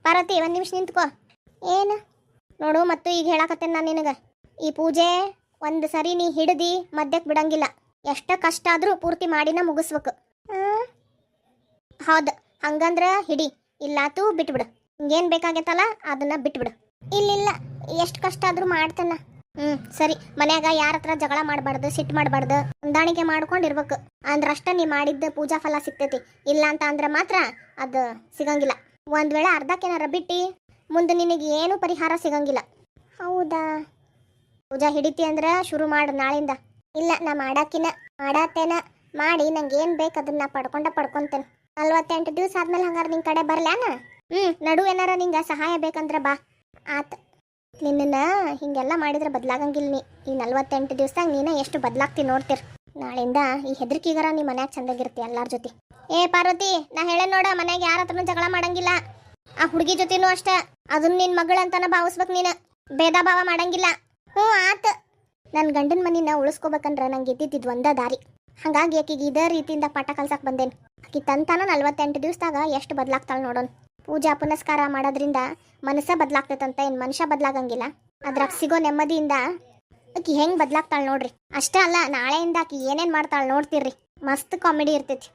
ಪಾರ್ವತಿ, 1 ನಿಮಿಷ ನಿಂತ್ಕೋ. ಏನು ನೋಡು, ಮತ್ತು ಈಗ ಹೇಳಾಕತ್ತೇನೆ ನಾನು ನಿನಗೆ. ಈ ಪೂಜೆ ಒಂದು ಸರಿ ನೀ ಹಿಡ್ದು ಮಧ್ಯಕ್ಕೆ ಬಿಡಂಗಿಲ್ಲ. ಎಷ್ಟ ಕಷ್ಟ ಆದರೂ ಪೂರ್ತಿ ಮಾಡಿನ ಮುಗಿಸ್ಬೇಕು. ಹೌದು, ಹಂಗಂದ್ರೆ ಹಿಡಿ, ಇಲ್ಲಾತು ಬಿಟ್ಬಿಡು. ಹಿಂಗೇನು ಬೇಕಾಗೈತಲ್ಲ ಅದನ್ನ ಬಿಟ್ಬಿಡು. ಇಲ್ಲ, ಎಷ್ಟು ಕಷ್ಟ ಆದರೂ ಮಾಡ್ತೇನೆ. ಸರಿ. ಮನ್ಯಾಗ ಯಾರ ಹತ್ರ ಜಗಳ ಮಾಡಬಾರ್ದು, ಸಿಟ್ಟು ಮಾಡಬಾರ್ದು, ಹೊಂದಾಣಿಕೆ ಮಾಡ್ಕೊಂಡಿರ್ಬೇಕು. ಅಂದ್ರಷ್ಟ ನೀ ಮಾಡಿದ್ದ ಪೂಜಾ ಫಲ ಸಿಗ್ತೈತಿ. ಇಲ್ಲ ಅಂತ ಅಂದ್ರೆ ಮಾತ್ರ ಅದು ಸಿಗಂಗಿಲ್ಲ. ಒಂದು ವೇಳೆ ಅರ್ಧಕ್ಕೇನಾರ ಬಿಟ್ಟು ಮುಂದೆ ನಿನಗೆ ಏನು ಪರಿಹಾರ ಸಿಗಂಗಿಲ್ಲ. ಹೌದಾ? ಪೂಜಾ ಹಿಡಿತಿ ಅಂದ್ರೆ ಶುರು ಮಾಡು ನಾಳಿಂದ. ಇಲ್ಲ, ನಾ ಮಾಡತ್ತೇನ ಮಾಡಿ ನಂಗೆ ಏನು ಬೇಕು ಅದನ್ನ ಪಡ್ಕೊಂತೇನೆ. 48 ದಿವ್ಸ ಆದ್ಮೇಲೆ ಹಂಗಾರೆ ನಿನ್ನ ಕಡೆ ಬರ್ಲ್ಯಾನ? ನಡು ಏನಾರ ನಿಂಗೆ ಸಹಾಯ ಬೇಕಂದ್ರೆ ಬಾ. ಆತ. ನಿನ್ನ ಹಿಂಗೆಲ್ಲ ಮಾಡಿದ್ರೆ ಬದಲಾಗಂಗಿಲ್ಲ. ನೀ ಈ 48 ದಿವ್ಸದಾಗ ನೀನ ಎಷ್ಟು ಬದಲಾಗ್ತಿ ನೋಡ್ತೀರ. ನಾಳಿಂದ ಈ ಹೆದರಿಕೆಗಾರ ನೀ ಮನ್ಯಾಗ ಚಂದಾಗಿರ್ತಿ ಎಲ್ಲಾರ ಜೊತೆ. ಪಾರ್ವತಿ, ನಾ ಹೇಳೇ ನೋಡ, ಮನ್ಯಾಗ ಯಾರ ಹತ್ರನೂ ಜಗಳ ಮಾಡಂಗಿಲ್ಲ. ಆ ಹುಡುಗಿ ಜೊತೆನೂ ಅಷ್ಟ. ಅದನ್ನ ನಿನ್ನ ಮಗಳಂತಾನ ಭಾವಿಸ್ಬೇಕು ನೀನು. ಭೇದ ಭಾವ ಮಾಡಂಗಿಲ್ಲ. ಆತ. ನನ್ನ ಗಂಡನ ಮನಿನ ಉಳಿಸ್ಕೋಬೇಕಂದ್ರೆ ನಂಗೆ ಇದ್ದಿದ್ದು ಒಂದ ದಾರಿ. ಹಾಗಾಗಿ ಆಕಿಗೆ ಇದೇ ರೀತಿಯಿಂದ ಪಾಠ ಕಲ್ಸಕ್ಕೆ ಬಂದೇನೆ. ಆಕಿ ತಂತಾನ 48 ದಿವ್ಸದಾಗ ಎಷ್ಟು ಬದಲಾಗ್ತಾಳೆ ನೋಡೋಣ. ಪೂಜಾ ಪುನಸ್ಕಾರ ಮಾಡೋದ್ರಿಂದ ಮನಸ್ಸ ಬದಲಾಗ್ತೈತಂತ, ಏನು ಮನುಷ್ಯ ಬದಲಾಗಂಗಿಲ್ಲ. ಅದ್ರಾಗ ಸಿಗೋ ನೆಮ್ಮದಿಯಿಂದ ಆಕಿ ಹೆಂಗ್ ಬದ್ಲಾಗ್ತಾಳ ನೋಡ್ರಿ. ಅಷ್ಟೇ ಅಲ್ಲ, ನಾಳೆಯಿಂದ ಆಕಿ ಏನೇನ್ ಮಾಡ್ತಾಳ ನೋಡ್ತಿರ್ರಿ. ಮಸ್ತ್ ಕಾಮಿಡಿ ಇರ್ತೈತಿ.